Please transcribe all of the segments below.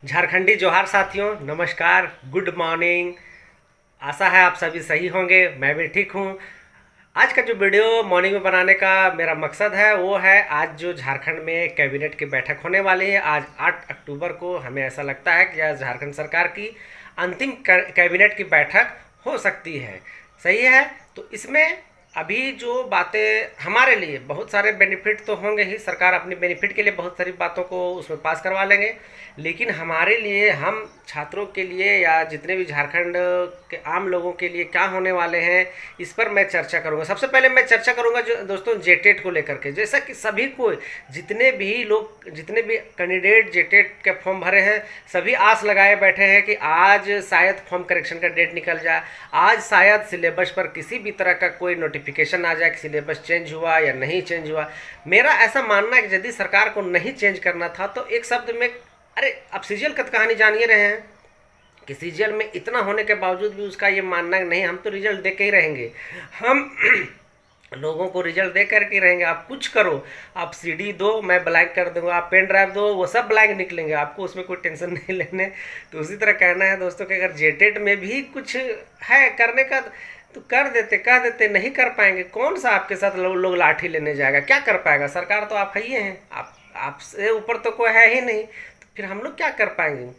झारखंडी जोहार साथियों, नमस्कार, गुड मॉर्निंग। आशा है आप सभी सही होंगे, मैं भी ठीक हूँ। आज का जो वीडियो मॉर्निंग में बनाने का मेरा मकसद है वो है आज जो झारखंड में कैबिनेट की बैठक होने वाली है। आज 8 अक्टूबर को हमें ऐसा लगता है कि आज झारखंड सरकार की अंतिम कैबिनेट की बैठक हो सकती है। सही है। तो इसमें अभी जो बातें हमारे लिए बहुत सारे बेनिफिट तो होंगे ही, सरकार अपनी बेनिफिट के लिए बहुत सारी बातों को उसमें पास करवा लेंगे, लेकिन हमारे लिए, हम छात्रों के लिए या जितने भी झारखंड के आम लोगों के लिए क्या होने वाले हैं, इस पर मैं चर्चा करूंगा। सबसे पहले मैं चर्चा करूंगा जो दोस्तों जेटेट को लेकर के। जैसा कि सभी को, जितने भी लोग, जितने भी कैंडिडेट जेटेट के फॉर्म भरे हैं, सभी आस लगाए बैठे हैं कि आज शायद फॉर्म करेक्शन का डेट निकल जाए, आज शायद सिलेबस पर किसी भी तरह का कोई नोटिफिकेशन आ जाए कि सिलेबस चेंज हुआ या नहीं चेंज हुआ। मेरा ऐसा मानना है कि यदि सरकार को नहीं चेंज करना था तो एक शब्द में, अरे आप सीजीएल की कहानी जान ही रहे हैं कि सीजीएल में इतना होने के बावजूद भी उसका ये मानना नहीं, हम तो रिजल्ट दे के ही रहेंगे, हम लोगों को रिजल्ट दे करके रहेंगे। आप कुछ करो, आप सीडी दो मैं ब्लैंक कर दूंगा, आप पेन ड्राइव दो वो सब ब्लैंक निकलेंगे, आपको उसमें कोई टेंशन नहीं लेने। तो उसी तरह कहना है दोस्तों कि अगर जेटेट में भी कुछ है करने का तो कर देते, कह देते। नहीं कर पाएंगे, कौन सा आपके साथ लोग लाठी लेने जाएगा, क्या कर पाएगा? सरकार तो आप ही हैं, आपसे ऊपर तो कोई है ही नहीं, तो फिर हम लोग क्या कर पाएंगे?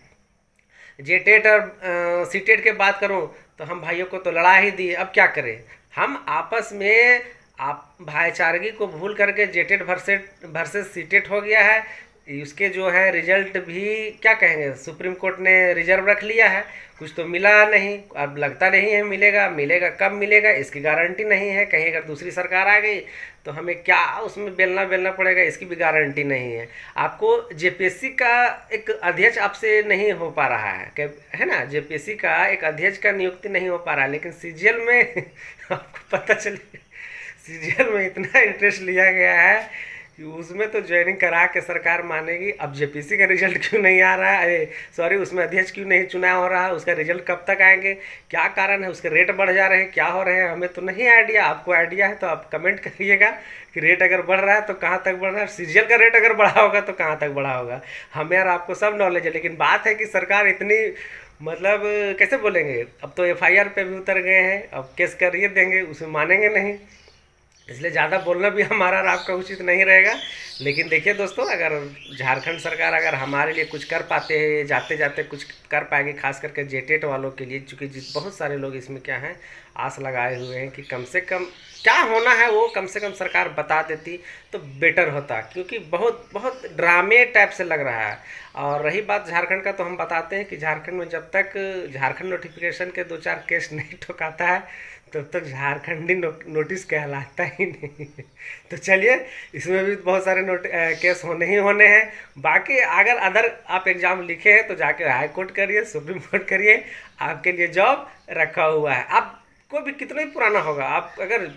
जेटेट और सीटेट के बात करूं तो हम भाइयों को तो लड़ा ही दिए, अब क्या करें? हम आपस में आप भाईचारगी को भूल करके जेटेट वर्सेस सीटेट हो गया है। उसके जो है रिजल्ट भी क्या कहेंगे, सुप्रीम कोर्ट ने रिजर्व रख लिया है, कुछ तो मिला नहीं, अब लगता नहीं है मिलेगा। मिलेगा कब मिलेगा इसकी गारंटी नहीं है, कहीं अगर दूसरी सरकार आ गई तो हमें क्या उसमें बेलना पड़ेगा, इसकी भी गारंटी नहीं है। आपको जेपीएससी का एक अध्यक्ष आपसे नहीं हो पा रहा है ना, जेपीएससी का एक अध्यक्ष का नियुक्ति नहीं हो पा रहा है, लेकिन सीजीएल में आपको पता चले सीजीएल में इतना इंटरेस्ट लिया गया है कि उसमें तो ज्वाइनिंग करा के सरकार मानेगी। अब जेपीसी का रिजल्ट क्यों नहीं आ रहा है, सॉरी उसमें अध्यक्ष क्यों नहीं चुनाव हो रहा है, उसका रिजल्ट कब तक आएंगे, क्या कारण है, उसके रेट बढ़ जा रहे हैं, क्या हो रहे हैं, हमें तो नहीं आइडिया। आपको आइडिया है तो आप कमेंट करिएगा कि रेट अगर बढ़ रहा है तो कहाँ तक बढ़ रहा है, सीजीएल का रेट अगर बढ़ा होगा तो कहाँ तक बढ़ा होगा। हमें और आपको सब नॉलेज है, लेकिन बात है कि सरकार इतनी, मतलब कैसे बोलेंगे, अब तो एफआईआर पे भी उतर गए हैं, अब केस करिए देंगे, उसे मानेंगे नहीं, इसलिए ज़्यादा बोलना भी हमारा और आपका उचित नहीं रहेगा। लेकिन देखिए दोस्तों, अगर झारखंड सरकार अगर हमारे लिए कुछ कर पाते हैं, जाते जाते कुछ कर पाएगी, खास करके जेटेट वालों के लिए, चूँकि बहुत सारे लोग इसमें क्या हैं, आस लगाए हुए हैं कि कम से कम क्या होना है वो कम से कम सरकार बता देती तो बेटर होता, क्योंकि बहुत बहुत ड्रामे टाइप से लग रहा है। और रही बात झारखंड का, तो हम बताते हैं कि झारखंड में जब तक झारखंड नोटिफिकेशन के 2-4 केस नहीं ठोकाता है तब तक झारखंडी नोटिस कहलाता ही नहीं। तो चलिए, इसमें भी बहुत सारे केस होने ही होने हैं। बाकी अगर अदर आप एग्ज़ाम लिखे हैं तो जाके हाई कोर्ट करिए, सुप्रीम कोर्ट करिए, आपके लिए जॉब रखा हुआ है। आप कोई भी कितना ही पुराना होगा, आप अगर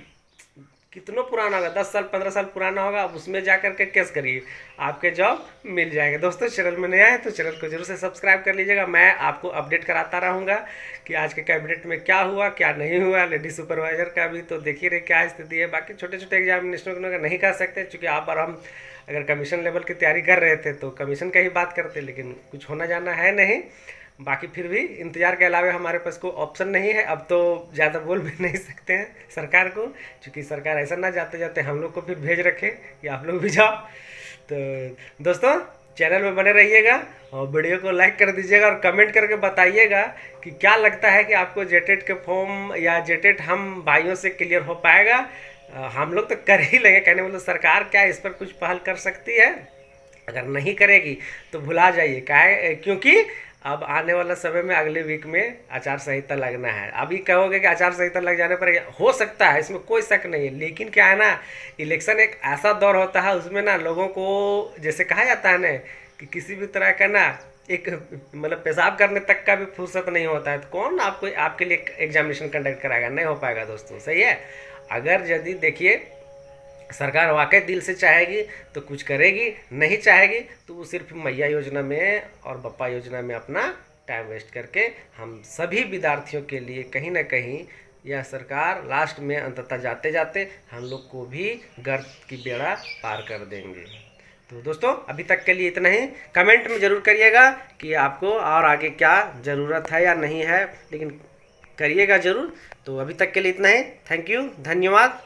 कितना पुराना होगा, 10 साल 15 साल पुराना होगा, आप उसमें जा करके केस करिए, आपके जॉब मिल जाएंगे। दोस्तों चैनल में नया है तो चैनल को जरूर से सब्सक्राइब कर लीजिएगा, मैं आपको अपडेट कराता रहूँगा कि आज के कैबिनेट में क्या हुआ क्या नहीं हुआ। लेडी सुपरवाइजर का भी तो देखिए रहे क्या स्थिति है। बाकी छोटे छोटे एग्जामिनेशनों का नहीं कह सकते, चूँकि आप और हम अगर कमीशन लेवल की तैयारी कर रहे थे तो कमीशन का ही बात करते, लेकिन कुछ होना जाना है नहीं। बाकी फिर भी इंतज़ार के अलावा हमारे पास कोई ऑप्शन नहीं है। अब तो ज़्यादा बोल भी नहीं सकते हैं सरकार को, क्योंकि सरकार ऐसा ना जाते जाते हम लोग को फिर भेज रखे कि आप लोग भी जाओ। तो दोस्तों चैनल में बने रहिएगा और वीडियो को लाइक कर दीजिएगा और कमेंट करके बताइएगा कि क्या लगता है कि आपको जेटेट के फॉर्म या जेटेट हम भाइयों से क्लियर हो पाएगा। हम लोग तो कर ही लेंगे, कहने मतलब सरकार क्या इस पर कुछ पहल कर सकती है? अगर नहीं करेगी तो भुला जाइए, काहे, क्योंकि अब आने वाला समय में अगले वीक में आचार संहिता लगना है। अभी कहोगे कि आचार संहिता लग जाने पर हो सकता है, इसमें कोई शक नहीं है, लेकिन क्या है ना, इलेक्शन एक ऐसा दौर होता है, उसमें ना लोगों को जैसे कहा जाता है ना कि किसी भी तरह का ना एक मतलब पेशाब करने तक का भी फुर्सत नहीं होता है, तो कौन आपको आपके लिए एग्जामिनेशन कंडक्ट कराएगा? नहीं हो पाएगा दोस्तों, सही है। अगर यदि देखिए सरकार वाकई दिल से चाहेगी तो कुछ करेगी, नहीं चाहेगी तो वो सिर्फ मैया योजना में और बप्पा योजना में अपना टाइम वेस्ट करके हम सभी विद्यार्थियों के लिए कहीं ना कहीं यह सरकार लास्ट में अंततः जाते जाते हम लोग को भी गर्त की बेड़ा पार कर देंगे। तो दोस्तों अभी तक के लिए इतना ही। कमेंट में ज़रूर करिएगा कि आपको और आगे क्या ज़रूरत है या नहीं है, लेकिन करिएगा ज़रूर। तो अभी तक के लिए इतना ही। थैंक यू, धन्यवाद।